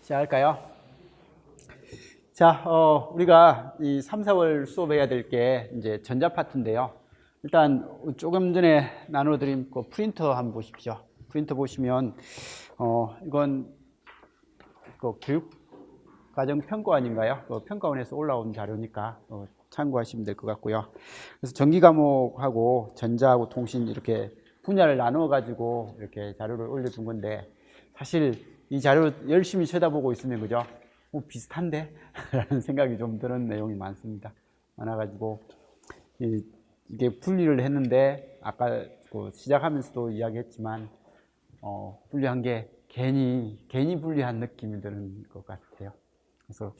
시작할까요? 자, 우리가 이 3, 4월 수업해야 될 게 이제 전자 파트인데요. 일단 조금 전에 나눠드린 그 프린터 한번 보십시오. 프린터 보시면 이건 그 교육과정 평가원인가요? 그 평가원에서 올라온 자료니까 참고하시면 될 것 같고요. 그래서 전기 과목하고 전자하고 통신 이렇게 분야를 나누어 가지고 이렇게 자료를 올려준 건데, 사실 이 자료 열심히 쳐다보고 있으면 그죠? 비슷한데? 라는 생각이 좀 드는 내용이 많아가지고 이게 분리를 했는데, 아까 그 시작하면서도 이야기했지만 분리한 게 괜히 분리한 느낌이 드는 것 같아요. 그래서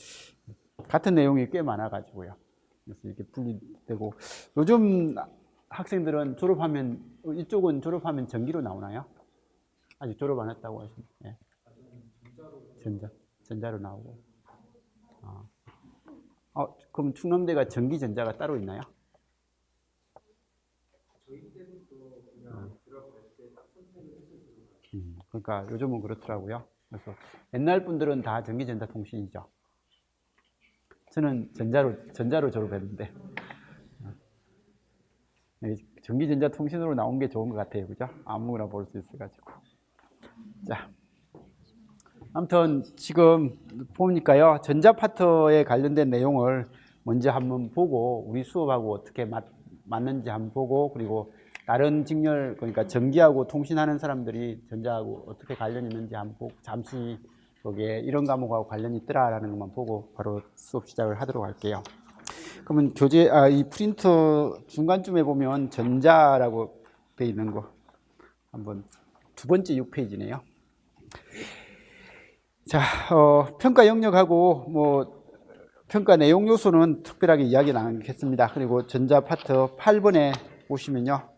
같은 내용이 꽤 많아가지고요. 그래서 이렇게 분리되고, 요즘 학생들은 졸업하면, 이쪽은 졸업하면 전기로 나오나요? 아직 졸업 안 했다고 하시면. 네. 전자로 나오고. 그럼 충남대가 전기전자가 따로 있나요? 저희 때부터 그냥 들어갈 때 딱 선택을 했었어요. 그러니까 요즘은 그렇더라고요. 그래서 옛날 분들은 다 전기전자 통신이죠. 저는 전자로 졸업했는데, 전기전자 통신으로 나온 게 좋은 것 같아요. 그죠? 아무거나 볼 수 있어가지고. 자, 아무튼 지금 보니까요, 전자 파트에 관련된 내용을 먼저 한번 보고, 우리 수업하고 어떻게 맞는지 한번 보고, 그리고 다른 직렬, 그러니까 전기하고 통신하는 사람들이 전자하고 어떻게 관련이 있는지 한번 보고, 잠시 거기에 이런 과목하고 관련이 있더라라는 것만 보고 바로 수업 시작을 하도록 할게요. 그러면 이 프린터 중간쯤에 보면 전자라고 돼 있는 거 한번, 두 번째 6페이지네요. 자, 평가 영역하고 평가 내용 요소는 특별하게 이야기 나누겠습니다. 그리고 전자 파트 8번에 보시면요.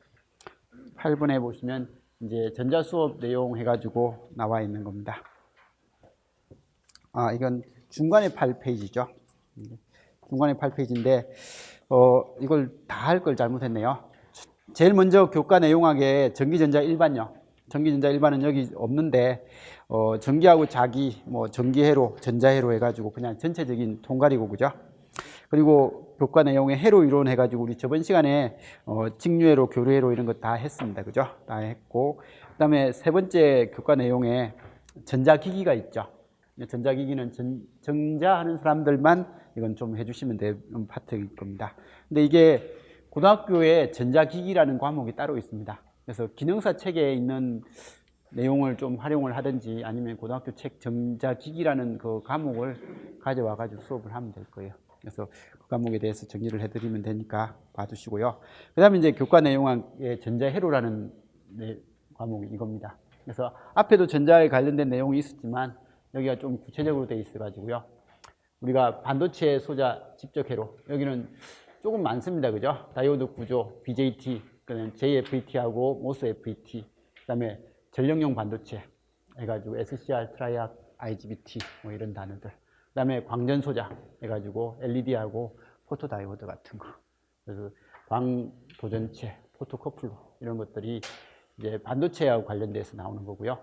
8번에 보시면 이제 전자 수업 내용 해가지고 나와 있는 겁니다. 이건 중간에 8페이지죠. 중간에 8페이지인데, 이걸 다 할 걸 잘못했네요. 제일 먼저 교과 내용하게 전기전자 일반요. 전기전자 일반은 여기 없는데, 전기하고 자기, 전기회로, 전자회로 해가지고 그냥 전체적인 통괄이고, 그죠? 그리고 교과 내용에 회로 이론 해가지고 우리 저번 시간에 직류회로, 교류회로 이런 거 다 했습니다. 그죠? 다 했고, 그 다음에 세 번째 교과 내용에 전자기기가 있죠. 전자기기는 전자하는 사람들만 이건 좀 해주시면 되는 파트일 겁니다. 근데 이게 고등학교에 전자기기라는 과목이 따로 있습니다. 그래서 기능사 책에 있는 내용을 좀 활용을 하든지, 아니면 고등학교 책 전자기기라는 그 과목을 가져와 가지고 수업을 하면 될 거예요. 그래서 그 과목에 대해서 정리를 해드리면 되니까 봐주시고요. 그 다음에 이제 교과 내용의 전자회로라는 과목이 이겁니다. 그래서 앞에도 전자에 관련된 내용이 있었지만 여기가 좀 구체적으로 되어 있어 가지고요. 우리가 반도체 소자 집적회로, 여기는 조금 많습니다. 그죠? 다이오드 구조, BJT, 그다음에 JFET하고 MOSFET, 그다음에 전력용 반도체 해가지고 SCR, 트라이악, IGBT 이런 단어들. 그다음에 광전 소자 해가지고 LED하고 포토다이오드 같은 거. 그래서 광도전체, 포토커플러 이런 것들이 이제 반도체하고 관련돼서 나오는 거고요.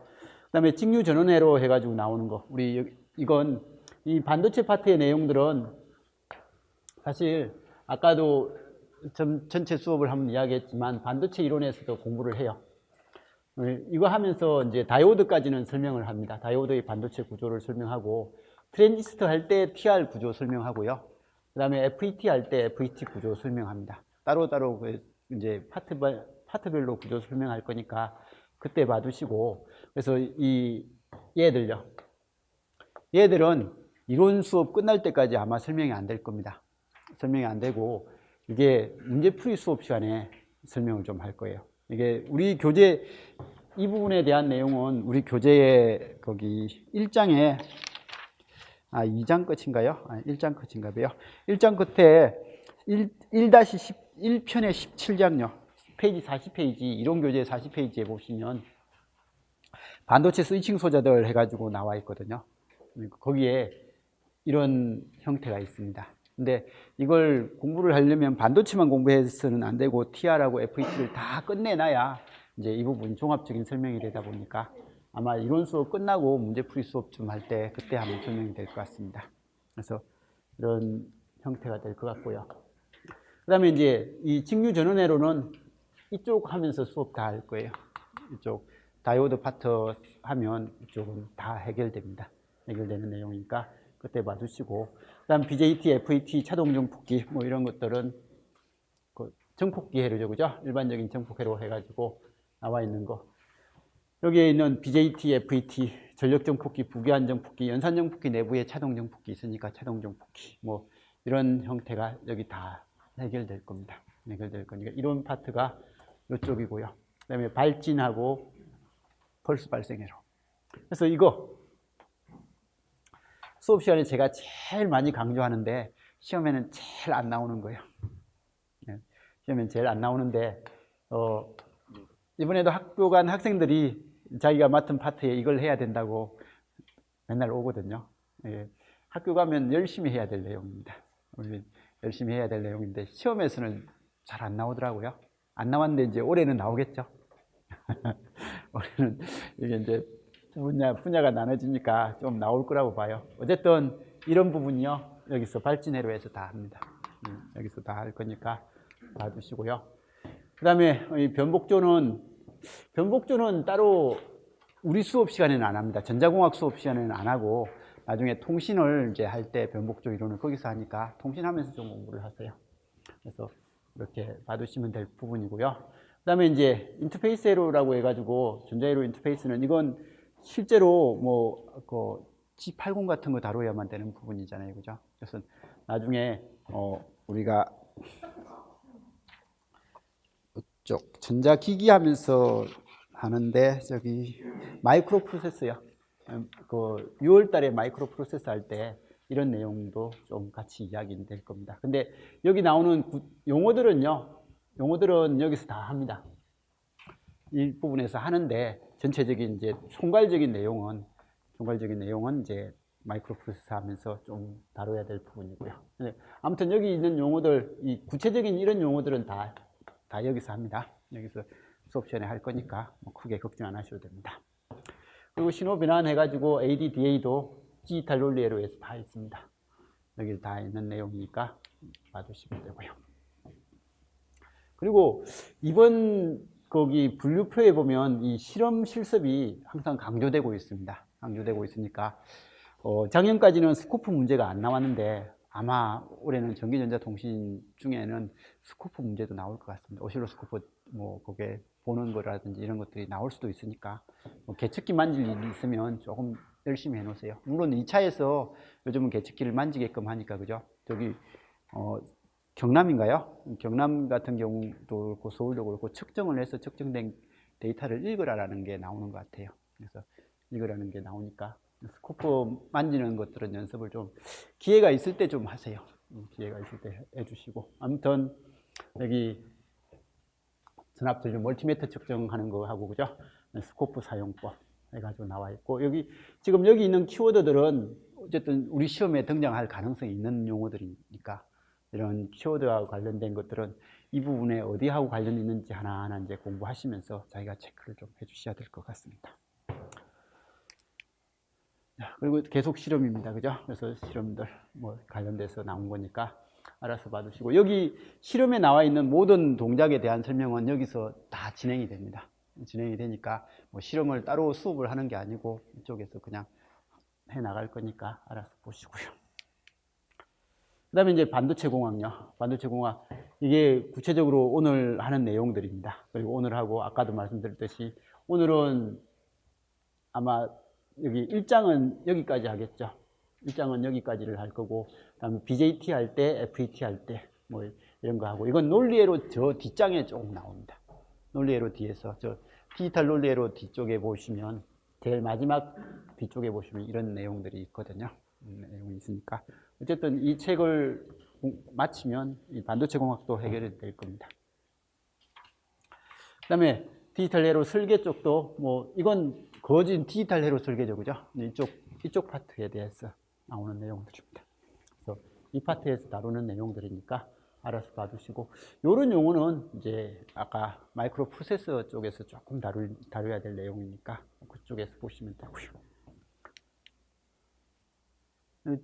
그다음에 직류 전원회로 해가지고 나오는 거. 이건 이 반도체 파트의 내용들은 사실 아까도 전체 수업을 한번 이야기했지만 반도체 이론에서도 공부를 해요. 이거 하면서 이제 다이오드까지는 설명을 합니다. 다이오드의 반도체 구조를 설명하고, 트랜지스터 할 때 TR 구조 설명하고요. 그 다음에 FET 할 때 FET 구조 설명합니다. 따로따로 이제 파트별로 구조 설명할 거니까 그때 봐두시고, 그래서 얘들은 이론 수업 끝날 때까지 아마 설명이 안 될 겁니다. 설명이 안 되고, 이게 문제풀이 수업 시간에 설명을 좀 할 거예요. 이게 우리 교재, 이 부분에 대한 내용은 우리 교재의 거기 1장에, 2장 끝인가요? 1장 끝인가 봐요. 1장 끝에 1-1편의 17장요. 페이지 40페이지, 이론교재 40페이지에 보시면 반도체 스위칭 소자들 해가지고 나와 있거든요. 거기에 이런 형태가 있습니다. 근데 이걸 공부를 하려면 반도체만 공부해서는 안 되고 TR하고 FET를 다 끝내놔야 이제 이 부분 종합적인 설명이 되다 보니까 아마 이론 수업 끝나고 문제풀이 수업 좀 할 때 그때 한번 설명이 될 것 같습니다. 그래서 이런 형태가 될 것 같고요. 그 다음에 이제 이 직류 전원회로는 이쪽 하면서 수업 다 할 거예요. 이쪽 다이오드 파트 하면 이쪽은 다 해결됩니다. 해결되는 내용이니까 그때 봐주시고, 그 다음 BJT, FET, 차동 정폭기 뭐 이런 것들은 그 정폭기 회로죠, 그죠? 일반적인 정폭 회로 해가지고 나와 있는 거. 여기에 있는 BJT, FET, 전력 정폭기, 부기한 정폭기, 연산 정폭기 내부에 차동 정폭기 있으니까 차동 정폭기 뭐 이런 형태가 여기 다 해결될 겁니다. 해결될 거니까 이런 파트가 이쪽이고요. 그다음에 발진하고 펄스 발생회로. 그래서 이거 수업 시간에 제가 제일 많이 강조하는데 시험에는 제일 안 나오는 거예요. 시험에는 제일 안 나오는데 이번에도 학교 간 학생들이 자기가 맡은 파트에 이걸 해야 된다고 맨날 오거든요. 예, 학교 가면 열심히 해야 될 내용입니다. 열심히 해야 될 내용인데 시험에서는 잘 안 나오더라고요. 안 나왔는데 이제 올해는 나오겠죠. 올해는 이게 이제 분야가 나눠지니까 좀 나올 거라고 봐요. 어쨌든 이런 부분이요, 여기서 발진회로에서 다 합니다. 여기서 다 할 거니까 봐주시고요. 그 다음에 변복조는 따로 우리 수업 시간에는 안 합니다. 전자공학 수업 시간에는 안 하고 나중에 통신을 이제 할 때 변복조 이론을 거기서 하니까 통신하면서 좀 공부를 하세요. 그래서 이렇게 봐두시면 될 부분이고요. 그 다음에 이제 인터페이스 회로라고 해가지고 전자회로 인터페이스는 이건 실제로 뭐 G80 같은 거 다뤄야만 되는 부분이잖아요, 그죠? 그래서 나중에 우리가 이쪽 전자기기 하면서 하는데 저기 마이크로 프로세서요. 그 6월 달에 마이크로 프로세서 할 때 이런 내용도 좀 같이 이야기 될 겁니다. 근데 여기 나오는 용어들은 여기서 다 합니다. 이 부분에서 하는데 전체적인 이제 총괄적인 내용은 이제 마이크로 프로세서 하면서 좀 다뤄야 될 부분이고요. 아무튼 여기 있는 용어들, 이 구체적인 이런 용어들은 다 여기서 합니다. 여기서 수업 시간에 할 거니까 뭐 크게 걱정 안 하셔도 됩니다. 그리고 신호 변환 해가지고 AD, DA도 디지털 논리회로에서 다 있습니다. 여기 다 있는 내용이니까 봐주시면 되고요. 그리고 이번 거기 분류표에 보면 이 실험 실습이 항상 강조되고 있습니다. 강조되고 있으니까 작년까지는 스코프 문제가 안 나왔는데 아마 올해는 전기전자통신 중에는 스코프 문제도 나올 것 같습니다. 오실로스코프 뭐 거기에 보는 거라든지 이런 것들이 나올 수도 있으니까 뭐 계측기 만질 일이 있으면 조금 열심히 해놓으세요. 물론 2차에서 요즘은 계측기를 만지게끔 하니까, 그죠? 저기 경남인가요? 경남 같은 경우도 그렇고 서울도 그렇고 측정을 해서 측정된 데이터를 읽으라는 게 나오는 것 같아요. 그래서 읽으라는 게 나오니까 스코프 만지는 것들은 연습을 좀 기회가 있을 때 좀 하세요. 기회가 있을 때 해주시고, 아무튼 여기 전압전류 멀티미터 측정하는 거 하고, 그죠? 스코프 사용법 해가지고 나와 있고, 지금 여기 있는 키워드들은 어쨌든 우리 시험에 등장할 가능성이 있는 용어들이니까 이런 키워드와 관련된 것들은 이 부분에 어디하고 관련이 있는지 하나하나 이제 공부하시면서 자기가 체크를 좀 해주셔야 될 것 같습니다. 그리고 계속 실험입니다, 그죠? 그래서 실험들 뭐 관련돼서 나온 거니까 알아서 봐두시고, 여기 실험에 나와 있는 모든 동작에 대한 설명은 여기서 다 진행이 됩니다. 진행이 되니까 뭐 실험을 따로 수업을 하는 게 아니고 이쪽에서 그냥 해 나갈 거니까 알아서 보시고요. 그 다음에 이제 반도체 공학요. 반도체 공학, 이게 구체적으로 오늘 하는 내용들입니다. 그리고 오늘 하고 아까도 말씀드렸듯이 오늘은 아마 여기 1장은 여기까지 하겠죠. 1장은 여기까지를 할 거고, 그 다음에 BJT 할 때, FET 할 때, 뭐 이런 거 하고, 이건 논리회로 저 뒷장에 조금 나옵니다. 논리회로 뒤에서, 저 디지털 논리회로 뒤쪽에 보시면, 제일 마지막 뒤쪽에 보시면 이런 내용들이 있거든요. 내용이 있으니까. 어쨌든 이 책을 마치면 이 반도체 공학도 해결이 될 겁니다. 그 다음에 디지털 회로 설계 쪽도 뭐 이건 거진 디지털 회로 설계죠, 그죠? 이쪽 파트에 대해서 나오는 내용들입니다. 그래서 이 파트에서 다루는 내용들이니까 알아서 봐두시고, 이런 용어는 이제 아까 마이크로 프로세서 쪽에서 조금 다뤄야 될 내용이니까 쪽에서 보시면 되고요.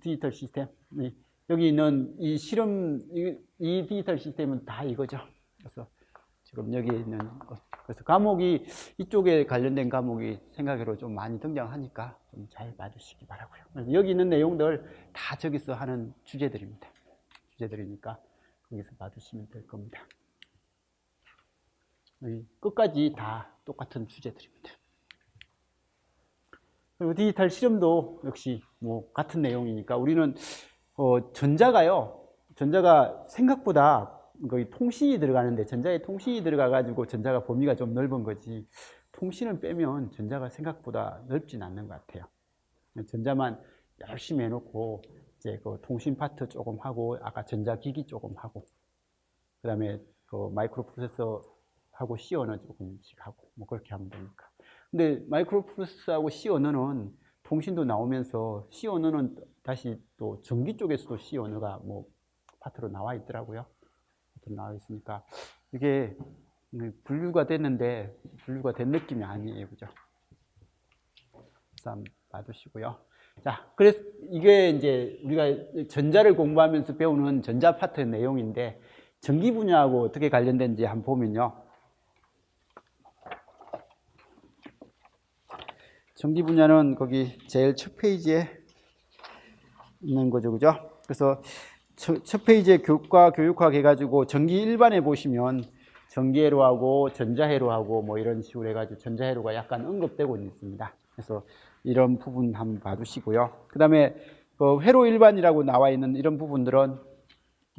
디지털 시스템. 네. 여기 있는 이 실험, 이 디지털 시스템은 다 이거죠. 그래서 지금 여기 있는 것. 그래서 과목이 이쪽에 관련된 과목이 생각외로 좀 많이 등장하니까 좀 잘 봐주시기 바라고요. 그래서 여기 있는 내용들 다 저기서 하는 주제들입니다. 주제들이니까 거기서 봐주시면 될 겁니다. 여기 끝까지 다 똑같은 주제들입니다. 그리고 디지털 실험도 역시 뭐 같은 내용이니까 우리는 전자가 생각보다 거의 통신이 들어가는데 전자에 통신이 들어가 가지고 전자가 범위가 좀 넓은 거지 통신을 빼면 전자가 생각보다 넓진 않는 것 같아요. 전자만 열심히 해놓고 이제 그 통신 파트 조금 하고 아까 전자기기 조금 하고 그 다음에 그 마이크로 프로세서 하고 C 언어 조금씩 하고 뭐 그렇게 하면 되니까. 근데 마이크로 프로세서하고 C 언어는 통신도 나오면서 C 언어는 다시 또 전기 쪽에서도 C 언어가 뭐 파트로 나와 있더라고요. 파트로 나와 있으니까 이게 분류가 됐는데 분류가 된 느낌이 아니에요, 그죠? 그래서 한번 봐주시고요. 자, 그래서 이게 이제 우리가 전자를 공부하면서 배우는 전자 파트 내용인데 전기 분야하고 어떻게 관련된지 한번 보면요. 전기 분야는 거기 제일 첫 페이지에 있는 거죠, 그죠? 그래서 첫 페이지에 교과, 교육학 해가지고 전기 일반에 보시면 전기회로하고 전자회로하고 뭐 이런 식으로 해가지고 전자회로가 약간 언급되고 있습니다. 그래서 이런 부분 한번 봐주시고요. 그 다음에 그 회로 일반이라고 나와 있는 이런 부분들은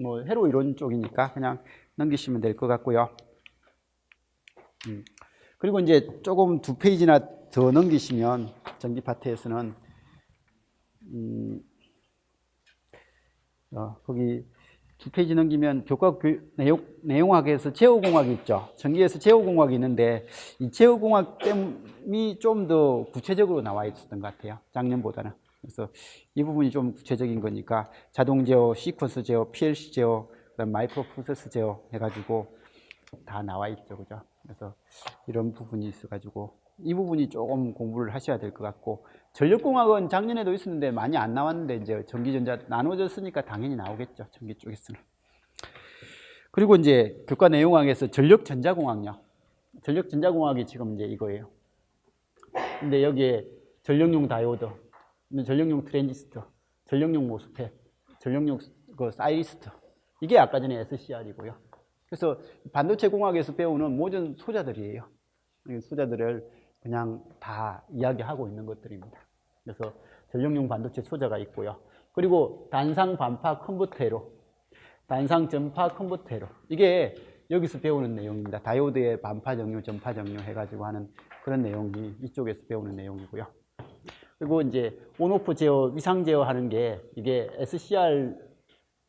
뭐 회로 이론 쪽이니까 그냥 넘기시면 될 것 같고요. 그리고 이제 조금 두 페이지나 더 넘기시면 전기 파트에서는 거기 두 페이지 넘기면 교과 내용학에서 제어공학이 있죠. 전기에서 제어공학이 있는데 이 제어공학이 좀 더 구체적으로 나와 있었던 것 같아요. 작년보다는. 그래서 이 부분이 좀 구체적인 거니까 자동 제어, 시퀀스 제어, PLC 제어, 그다음 마이크로 프로세스 제어 해가지고 다 나와 있죠, 그죠? 그래서 이런 부분이 있어가지고 이 부분이 조금 공부를 하셔야 될 것 같고 전력공학은 작년에도 있었는데 많이 안 나왔는데 이제 전기전자 나눠졌으니까 당연히 나오겠죠, 전기 쪽에서는. 그리고 이제 교과 내용학에서 전력전자공학요. 전력전자공학이 지금 이제 이거예요. 근데 여기에 전력용 다이오드, 전력용 트랜지스터, 전력용 모스펫, 전력용 그 사이리스트 이게 아까 전에 SCR이고요. 그래서 반도체 공학에서 배우는 모든 소자들이에요. 이 소자들을 그냥 다 이야기하고 있는 것들입니다. 그래서 전력용 반도체 소자가 있고요. 그리고 단상 반파 컨버터로, 단상 전파 컨버터로 이게 여기서 배우는 내용입니다. 다이오드의 반파 정류, 전파 정류 해가지고 하는 그런 내용이 이쪽에서 배우는 내용이고요. 그리고 이제 온오프 제어, 위상 제어 하는 게 이게 SCR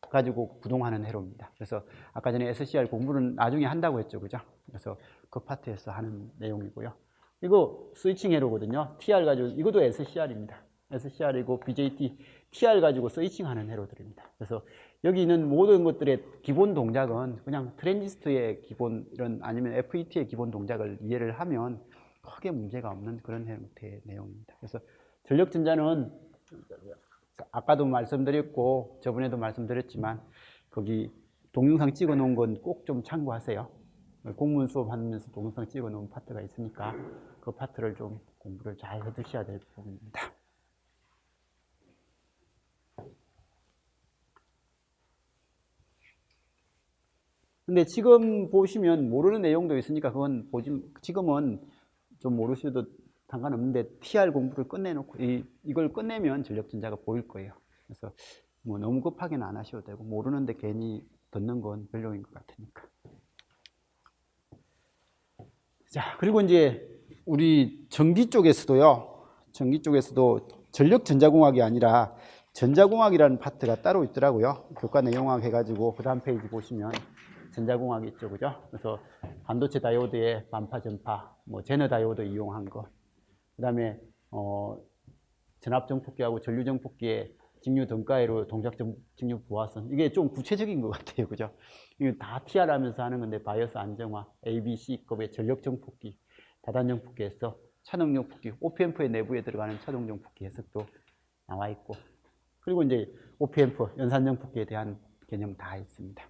가지고 구동하는 회로입니다. 그래서 아까 전에 SCR 공부는 나중에 한다고 했죠, 그죠? 그래서 그 파트에서 하는 내용이고요. 이거 스위칭 회로거든요. TR 가지고 이것도 SCR입니다. SCR이고 BJT, TR 가지고 스위칭하는 회로들입니다. 그래서 여기 있는 모든 것들의 기본 동작은 그냥 트랜지스터의 기본 이런 아니면 FET의 기본 동작을 이해를 하면 크게 문제가 없는 그런 형태의 내용입니다. 그래서 전력전자는 아까도 말씀드렸고 저번에도 말씀드렸지만 거기 동영상 찍어 놓은 건 꼭 좀 참고하세요. 공문 수업 하면서 동영상 찍어 놓은 파트가 있으니까 그 파트를 좀 공부를 잘 해 두셔야 될 부분입니다. 근데 지금 보시면 모르는 내용도 있으니까 그건 지금은 좀 모르셔도 상관없는데 TR 공부를 끝내놓고 이걸 끝내면 전력전자가 보일 거예요. 그래서 뭐 너무 급하게는 안 하셔도 되고 모르는데 괜히 듣는 건 별로인 것 같으니까. 자, 그리고 이제 우리 전기 쪽에서도요. 전기 쪽에서도 전력전자공학이 아니라 전자공학이라는 파트가 따로 있더라고요. 교과 내용학 해가지고 그 다음 페이지 보시면 전자공학이 있죠, 그죠? 그래서 반도체 다이오드의 반파 전파, 뭐 제너 다이오드 이용한 거, 그 다음에 전압정폭기하고 전류정폭기의 직류 등가해로 동작 직류 부하선 이게 좀 구체적인 것 같아요, 그죠? 이게 다 TR 하면서 하는 건데 바이어스 안정화, ABC급의 전력정폭기, 다단정폭기에서 차동용 붓기, OPM프의 내부에 들어가는 차동용 붓기 해석도 나와 있고, 그리고 이제 OPM프, 연산형 붓기에 대한 개념 다 있습니다.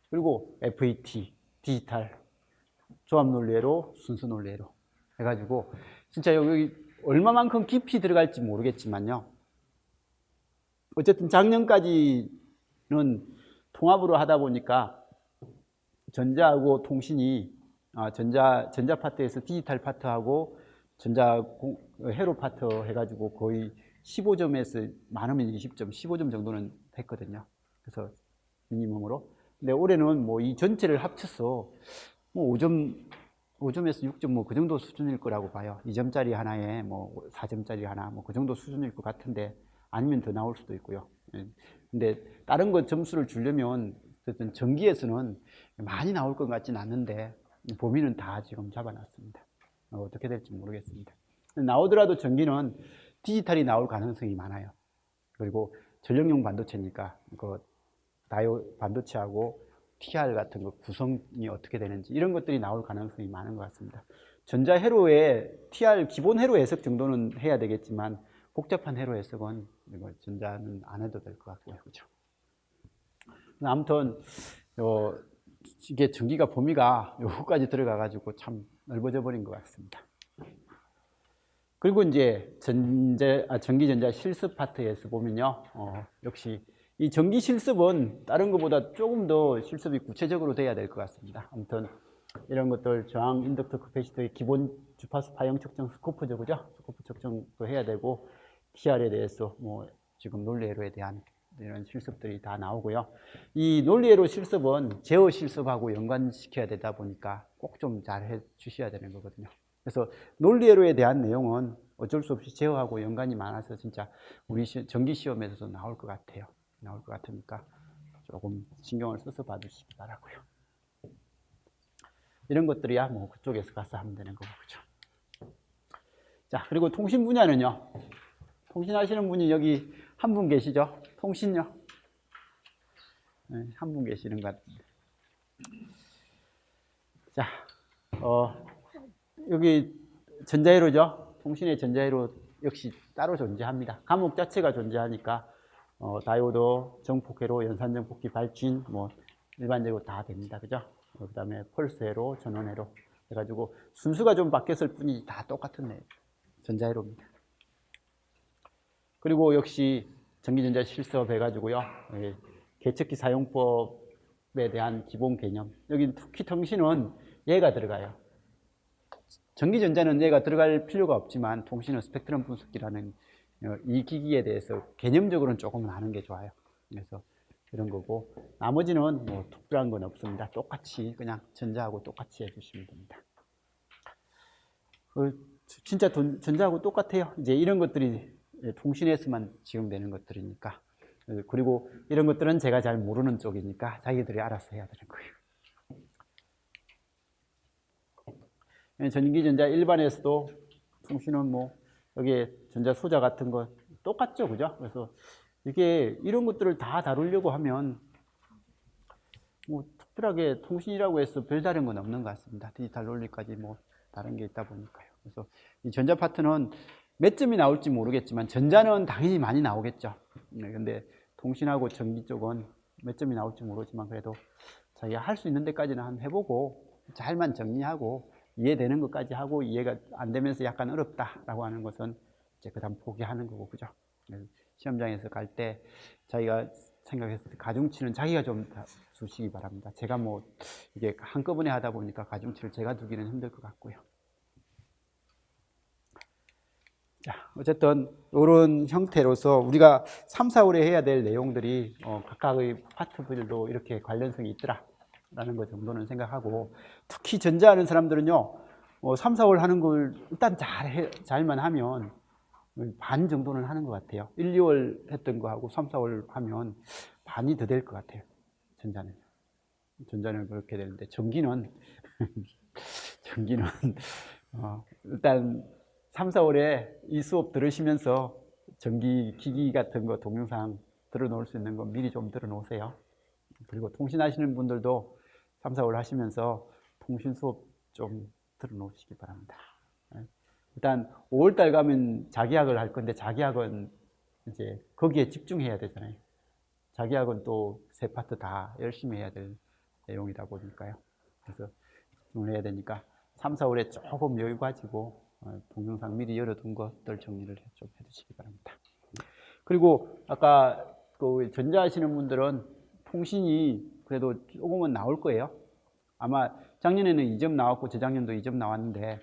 그리고 FET, 디지털, 조합 논리회로, 순수 논리회로 해가지고, 진짜 여기 얼마만큼 깊이 들어갈지 모르겠지만요. 어쨌든 작년까지는 통합으로 하다 보니까 전자하고 통신이 전자 파트에서 디지털 파트하고 회로 파트 해가지고 거의 15점에서 많으면 20점, 15점 정도는 됐거든요. 그래서 미니멈으로. 근데 올해는 뭐 이 전체를 합쳐서 뭐 5점에서 6점 뭐 그 정도 수준일 거라고 봐요. 2점짜리 하나에 뭐 4점짜리 하나 뭐 그 정도 수준일 것 같은데, 아니면 더 나올 수도 있고요. 근데 다른 거 점수를 주려면 어쨌든 전기에서는 많이 나올 것 같지는 않는데 범위는 다 지금 잡아놨습니다. 어떻게 될지 모르겠습니다. 나오더라도 전기는 디지털이 나올 가능성이 많아요. 그리고 전력용 반도체니까 그 다이오 반도체하고 TR 같은 거 구성이 어떻게 되는지 이런 것들이 나올 가능성이 많은 것 같습니다. 전자 회로에 TR 기본 회로 해석 정도는 해야 되겠지만 복잡한 회로 해석은 전자는 안 해도 될 것 같고요. 그렇죠? 아무튼 이게 전기가 범위가 여기까지 들어가 가지고 참 넓어져 버린 것 같습니다. 그리고 이제 전기전자 실습 파트에서 보면요, 역시 이 전기 실습은 다른 것보다 조금 더 실습이 구체적으로 돼야 될 것 같습니다. 아무튼 이런 것들 저항 인덕터 캐패시터의 기본 주파수 파형 측정 스코프죠, 그죠? 스코프 측정도 해야 되고, TR에 대해서 뭐 지금 논리회로에 대한 이런 실습들이 다 나오고요. 이 논리회로 실습은 제어 실습하고 연관시켜야 되다 보니까 꼭 좀 잘 해 주셔야 되는 거거든요. 그래서 논리회로에 대한 내용은 어쩔 수 없이 제어하고 연관이 많아서 진짜 우리 전기 시험에서도 나올 것 같아요. 나올 것 같으니까 조금 신경을 써서 봐주시기 바라고요. 이런 것들이야 뭐 그쪽에서 가서 하면 되는 거고, 그죠? 자, 그리고 통신 분야는요. 통신하시는 분이 여기 한 분 계시죠? 통신요. 네, 한 분 계시는 것 같은데. 자, 여기 전자회로죠. 통신의 전자회로 역시 따로 존재합니다. 과목 자체가 존재하니까 다이오드, 정폭회로, 연산정폭기, 발진 뭐 일반적으로 다 됩니다. 그죠? 그 다음에 펄스회로, 전원회로 해가지고 순수가 좀 바뀌었을 뿐이지 다 똑같은 전자회로입니다. 그리고 역시 전기전자 실습 해가지고요, 계측기 사용법에 대한 기본 개념. 여기 특히 통신은 얘가 들어가요. 전기전자는 얘가 들어갈 필요가 없지만 통신은 스펙트럼 분석기라는 이 기기에 대해서 개념적으로는 조금은 아는 게 좋아요. 그래서 이런 거고, 나머지는 뭐 특별한 건 없습니다. 똑같이 그냥 전자하고 똑같이 해주시면 됩니다. 진짜 전자하고 똑같아요. 이제 이런 것들이 통신에서만 지원되는 것들이니까. 그리고 이런 것들은 제가 잘 모르는 쪽이니까 자기들이 알아서 해야 되는 거예요. 전기전자 일반에서도 통신은 뭐 여기에 전자 소자 같은 거 똑같죠, 그죠? 그래서 이게 이런 것들을 다 다루려고 하면 뭐 특별하게 통신이라고 해서 별다른 건 없는 것 같습니다. 디지털 논리까지 뭐 다른 게 있다 보니까요. 그래서 이 전자 파트는 몇 점이 나올지 모르겠지만 전자는 당연히 많이 나오겠죠. 근데 통신하고 전기 쪽은 몇 점이 나올지 모르지만 그래도 자기가 할 수 있는 데까지는 한번 해보고 잘만 정리하고 이해되는 것까지 하고 이해가 안 되면서 약간 어렵다라고 하는 것은 이제 그 다음 포기하는 거고, 그죠? 시험장에서 갈 때 자기가 생각했을 때 가중치는 자기가 좀 두시기 바랍니다. 제가 뭐 이게 한꺼번에 하다 보니까 가중치를 제가 두기는 힘들 것 같고요. 자, 어쨌든 이런 형태로서 우리가 3, 4월에 해야 될 내용들이 각각의 파트별로 이렇게 관련성이 있더라라는 것 정도는 생각하고, 특히 전자하는 사람들은요 3, 4월 하는 걸 일단 잘만 하면 반 정도는 하는 것 같아요. 1, 2월 했던 거하고 3, 4월 하면 반이 더 될 것 같아요. 전자는 그렇게 되는데 전기는 일단 3, 4월에 이 수업 들으시면서 전기 기기 같은 거 동영상 들어놓을 수 있는 거 미리 좀 들어놓으세요. 그리고 통신하시는 분들도 3, 4월 하시면서 통신 수업 좀 들어놓으시기 바랍니다. 일단 5월달 가면 자기약을 할 건데 자기약은 이제 거기에 집중해야 되잖아요. 자기약은 또 세 파트 다 열심히 해야 될 내용이다 보니까요. 그래서 집중을 해야 되니까 3, 4월에 조금 여유 가지고 동영상 미리 열어둔 것들 정리를 좀 해두시기 바랍니다. 그리고 아까 그 전자하시는 분들은 통신이 그래도 조금은 나올 거예요. 아마 작년에는 2점 나왔고 재작년도 2점 나왔는데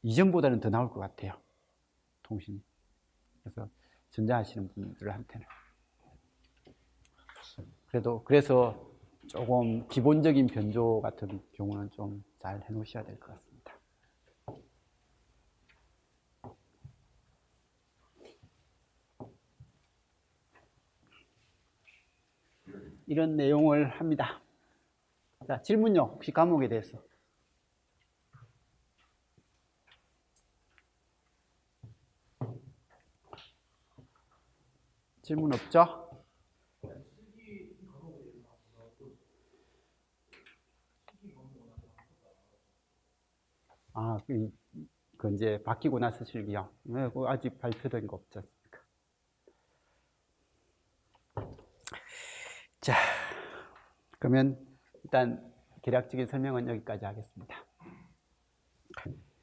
2점보다는 더 나올 것 같아요. 통신이. 그래서 전자하시는 분들한테는. 그래서 조금 기본적인 변조 같은 경우는 좀 잘 해놓으셔야 될 것 같습니다. 이런 내용을 합니다. 자, 질문요. 혹시 과목에 대해서. 질문 없죠? 아, 그 이제 바뀌고 나서 실기요. 네, 그거 아직 발표된 거 없지 않습니까? 자, 그러면 일단 개략적인 설명은 여기까지 하겠습니다.